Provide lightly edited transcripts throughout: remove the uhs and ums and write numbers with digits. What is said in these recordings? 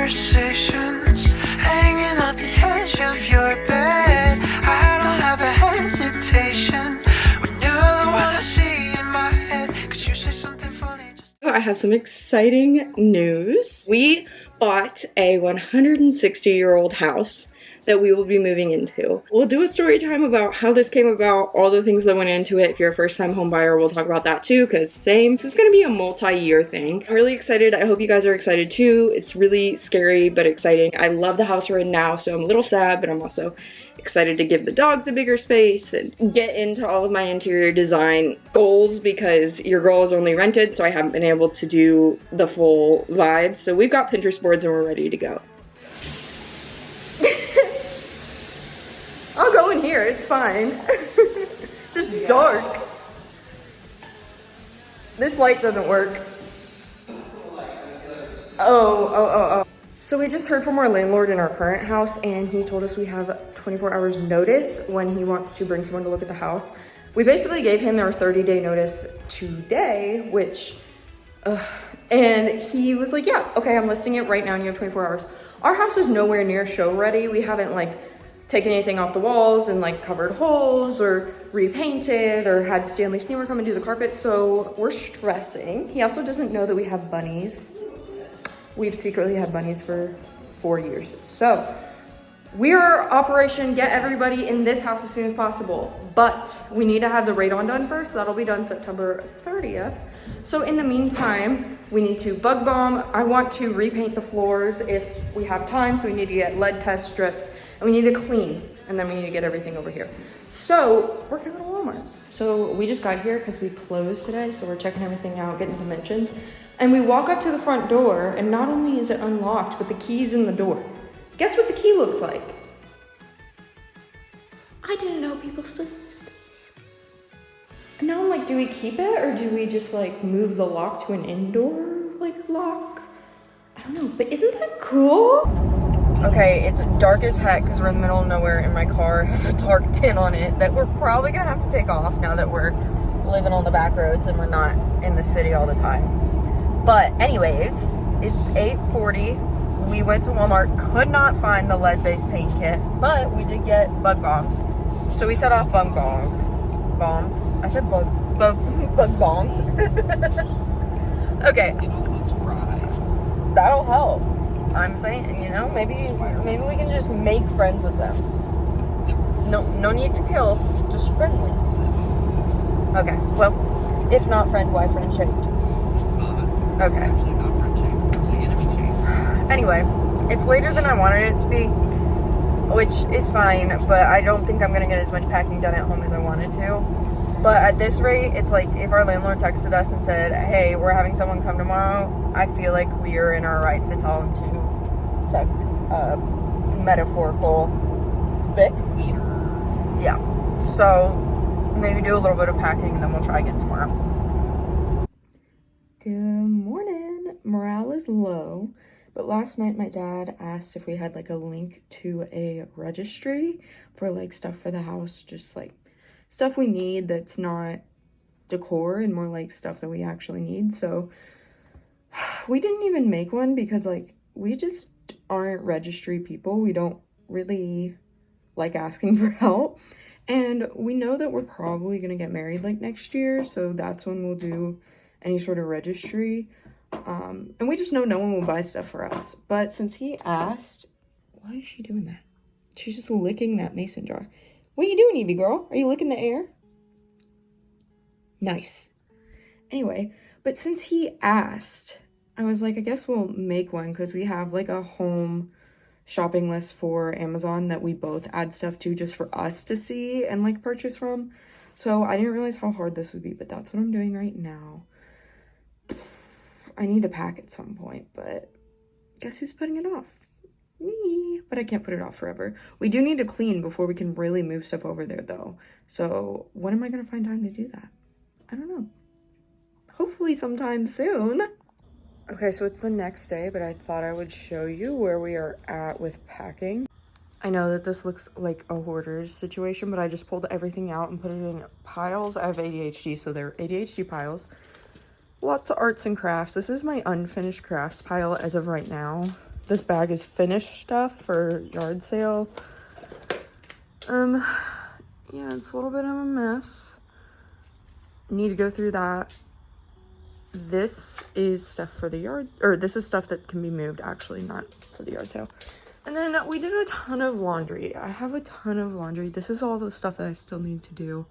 conversations hanging off the edge of your bed. I don't have a hesitation when you're the one I see in my head, 'cause you say something funny. I have some exciting news. We bought a 160-year-old house that we will be moving into. We'll do a story time about how this came about, all the things that went into it. If you're a first-time home buyer, we'll talk about that too, because this is gonna be a multi-year thing. I'm really excited. I hope you guys are excited too. It's really scary, but exciting. I love the house we're in now, so I'm a little sad, but I'm also excited to give the dogs a bigger space and get into all of my interior design goals, because your girl is only rented, so I haven't been able to do the full vibe. So we've got Pinterest boards and we're ready to go. I'll go in here, it's fine. It's just dark. This light doesn't work. Oh. So we just heard from our landlord in our current house, and he told us we have 24 hours notice when he wants to bring someone to look at the house. We basically gave him our 30-day notice today, and he was like, yeah, okay, I'm listing it right now and you have 24 hours. Our house is nowhere near show ready. We haven't taken anything off the walls and covered holes or repainted or had Stanley Steamer come and do the carpet, so we're stressing. He also doesn't know that we have bunnies. We've secretly had bunnies for 4 years. So we're Operation Get Everybody in this house as soon as possible, but we need to have the radon done first. That'll be done September 30th. So in the meantime, we need to bug bomb. I want to repaint the floors if we have time, so we need to get lead test strips, and we need to clean, and then we need to get everything over here. So we're gonna go to Walmart. So we just got here because we closed today, so we're checking everything out, getting dimensions. And we walk up to the front door, and not only is it unlocked, but the key's in the door. Guess what the key looks like? I didn't know people still use these. And now I'm like, do we keep it, or do we just move the lock to an indoor lock? I don't know, but isn't that cool? Okay, it's dark as heck because we're in the middle of nowhere, and my car has a dark tint on it that we're probably gonna have to take off now that we're living on the back roads and we're not in the city all the time. But anyways, it's 8:40. We went to Walmart, could not find the lead-based paint kit, but we did get bug bombs. So we set off bug bombs. I said bug bombs. Okay. That'll help. I'm saying, maybe we can just make friends with them. No need to kill, just friendly. Okay, well, if not friend, why friend shaped? It's not. Okay. It's actually not friend shaped. It's actually enemy shaped. Anyway, it's later than I wanted it to be, which is fine, but I don't think I'm gonna get as much packing done at home as I wanted to. But at this rate, it's if our landlord texted us and said, hey, we're having someone come tomorrow, I feel like we are in our rights to tell them to suck a metaphorical bick. Yeah, so maybe do a little bit of packing and then we'll try again tomorrow. Good morning. Morale is low, but last night my dad asked if we had a link to a registry for stuff for the house, just stuff we need that's not decor and more stuff that we actually need. So we didn't even make one because we just aren't registry people. We don't really like asking for help, and we know that we're probably gonna get married next year, so that's when we'll do any sort of registry. And we just know no one will buy stuff for us. But since he asked, why is she doing that? She's just licking that mason jar. What are you doing, Evie girl? Are you licking the air? Nice. Anyway, but since he asked, I was like, I guess we'll make one, because we have a home shopping list for Amazon that we both add stuff to just for us to see and purchase from. So I didn't realize how hard this would be, but that's what I'm doing right now. I need to pack at some point, but guess who's putting it off? Me. But I can't put it off forever. We do need to clean before we can really move stuff over there though. So when am I gonna find time to do that? I don't know. Hopefully sometime soon. Okay, so it's the next day, but I thought I would show you where we are at with packing. I know that this looks like a hoarder's situation, but I just pulled everything out and put it in piles. I have ADHD, so they're ADHD piles. Lots of arts and crafts. This is my unfinished crafts pile as of right now. this bag is finished stuff for yard sale. Yeah, it's a little bit of a mess. Need to go through that. This is stuff for the yard, or this is stuff that can be moved, actually, not for the yard sale. And then we did a ton of laundry. I have a ton of laundry. This is all the stuff that I still need to do.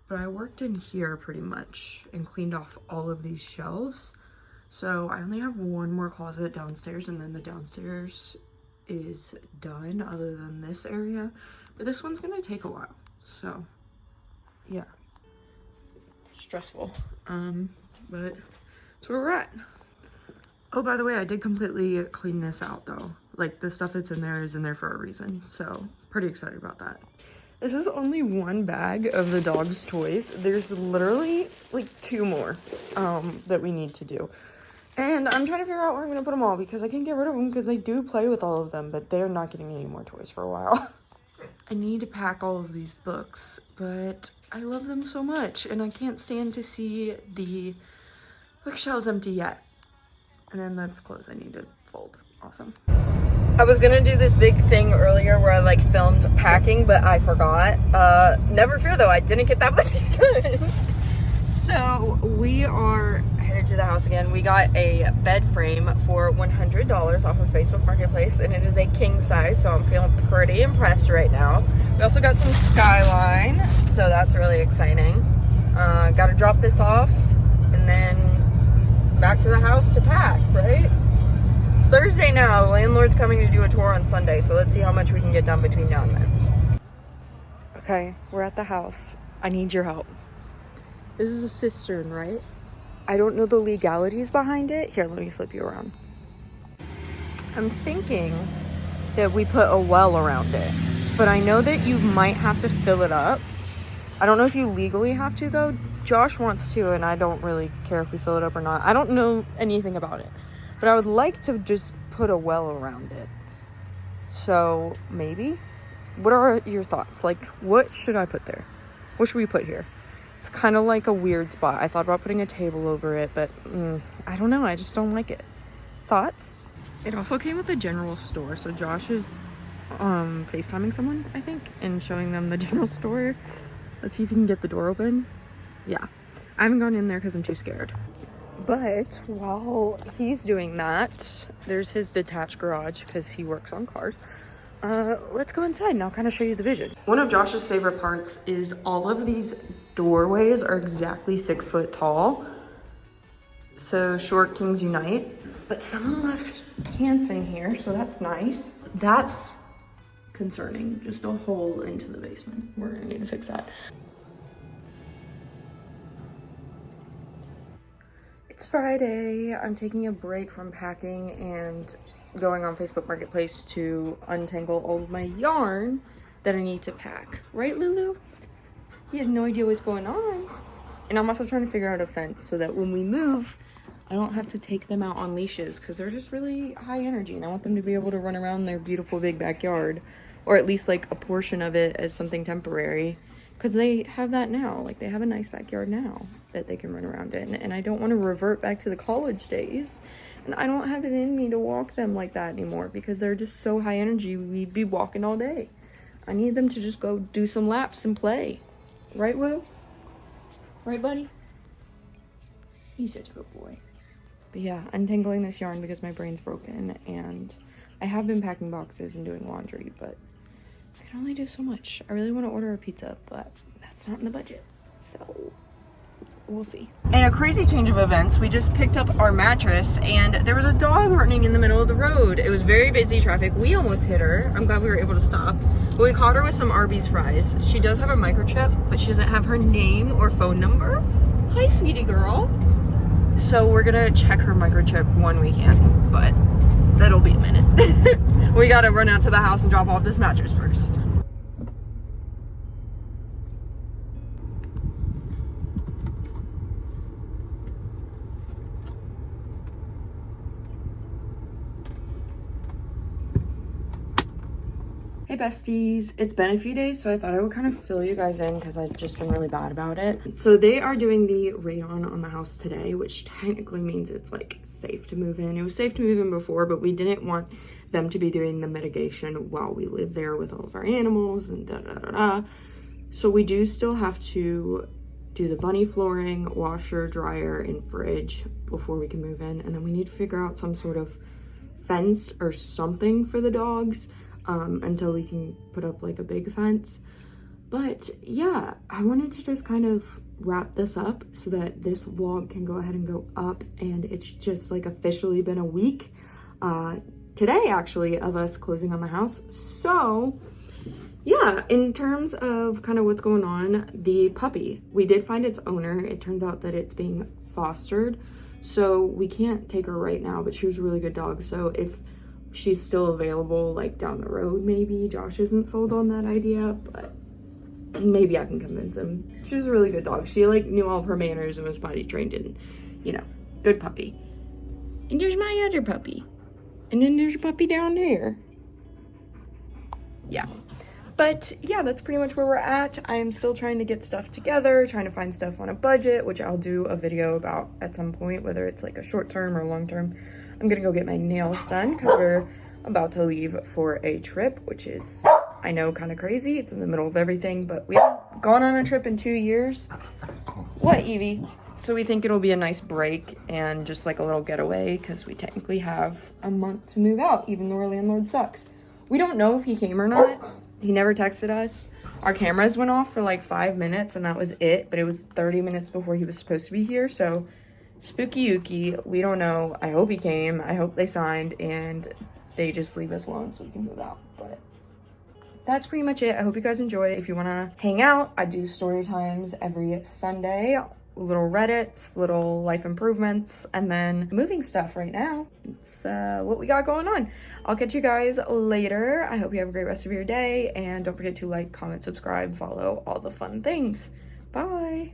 But I worked in here pretty much and cleaned off all of these shelves. So I only have one more closet downstairs, and then the downstairs is done other than this area. But this one's gonna take a while. So yeah. Stressful. But that's where we're at. Oh, by the way, I did completely clean this out though. Like, the stuff that's in there is in there for a reason. So pretty excited about that. This is only one bag of the dog's toys. There's literally like 2 more that we need to do. And I'm trying to figure out where I'm gonna put them all because I can't get rid of them because they do play with all of them, but they're not getting any more toys for a while. I need to pack all of these books, but I love them so much and I can't stand to see the bookshelves empty yet. And then that's clothes I need to fold. Awesome. I was gonna do this big thing earlier where I like filmed packing, but I forgot. Never fear though, I didn't get that much done. So we are headed to the house again. We got a bed frame for $100 off of Facebook Marketplace, and it is a king size, so I'm feeling pretty impressed right now. We also got some Skyline, so that's really exciting. Got to drop this off, and then back to the house to pack, right? It's Thursday now. The landlord's coming to do a tour on Sunday, so let's see how much we can get done between now and then. Okay, we're at the house. I need your help. This is a cistern, right? I don't know the legalities behind it. Here, let me flip you around. I'm thinking that we put a well around it, but I know that you might have to fill it up. I don't know if you legally have to though. Josh wants to, and I don't really care if we fill it up or not. I don't know anything about it, but I would like to just put a well around it. So maybe? What are your thoughts? Like, what should I put there? What should we put here? It's kind of like a weird spot. I thought about putting a table over it, but I don't know. I just don't like it. Thoughts? It also came with a general store, so Josh is FaceTiming someone, I think, and showing them the general store. Let's see if he can get the door open. Yeah. I haven't gone in there because I'm too scared. But while he's doing that, there's his detached garage because he works on cars. Let's go inside and I'll kind of show you the vision. One of Josh's favorite parts is all of these doorways are exactly 6 foot tall. So short kings unite. But someone left pants in here, so that's nice. That's concerning. Just a hole into the basement. We're gonna need to fix that. It's Friday. I'm taking a break from packing and going on Facebook Marketplace to untangle all of my yarn that I need to pack. Right, Lulu? He has no idea what's going on. And I'm also trying to figure out a fence so that when we move, I don't have to take them out on leashes because they're just really high energy and I want them to be able to run around their beautiful big backyard, or at least like a portion of it as something temporary, because they have that now. Like, they have a nice backyard now that they can run around in, and I don't want to revert back to the college days, and I don't have it in me to walk them like that anymore because they're just so high energy. We'd be walking all day. I need them to just go do some laps and play. Right, Will? Right, buddy? He's such a good boy. But yeah, untangling this yarn because my brain's broken, and I have been packing boxes and doing laundry, but I can only do so much. I really want to order a pizza, but that's not in the budget, so we'll see. And a crazy change of events, we just picked up our mattress and there was a dog running in the middle of the road. It was very busy traffic. We almost hit her. I'm glad we were able to stop. But we caught her with some Arby's fries. She does have a microchip, but she doesn't have her name or phone number. Hi, sweetie girl. So we're gonna check her microchip one weekend, but that'll be a minute. We gotta run out to the house and drop off this mattress first. Hey besties, it's been a few days, so I thought I would kind of fill you guys in because I've just been really bad about it. So they are doing the radon on the house today, which technically means it's like safe to move in. It was safe to move in before, but we didn't want them to be doing the mitigation while we live there with all of our animals and da-da-da-da. So we do still have to do the bunny flooring, washer, dryer, and fridge before we can move in. And then we need to figure out some sort of fence or something for the dogs. Until we can put up like a big fence. But yeah, I wanted to just kind of wrap this up so that this vlog can go ahead and go up, and it's just like officially been a week today actually of us closing on the house. So yeah, in terms of kind of what's going on, the puppy, we did find its owner. It turns out that it's being fostered, so we can't take her right now, but she was a really good dog. So if she's still available like down the road, maybe. Josh isn't sold on that idea, but maybe I can convince him. She was a really good dog. She like knew all of her manners and was potty trained, and you know, good puppy. And there's my other puppy. And then there's a puppy down there. Yeah. But yeah, that's pretty much where we're at. I am still trying to get stuff together, trying to find stuff on a budget, which I'll do a video about at some point, whether it's like a short term or long term. I'm gonna go get my nails done because we're about to leave for a trip, which is, I know, kind of crazy. It's in the middle of everything, but we haven't gone on a trip in 2 years. What, Evie? So we think it'll be a nice break and just like a little getaway because we technically have a month to move out, even though our landlord sucks. We don't know if he came or not. He never texted us. Our cameras went off for like 5 minutes and that was it, but it was 30 minutes before he was supposed to be here, so spooky ookie, we don't know. I hope he came. I hope they signed and they just leave us alone so we can move out. But that's pretty much it. I hope you guys enjoy. If you want to hang out, I do story times every Sunday. Little Reddits, little life improvements, and then moving stuff right now. It's what we got going on. I'll catch you guys later. I hope you have a great rest of your day, and don't forget to like, comment, subscribe, follow, all the fun things. Bye.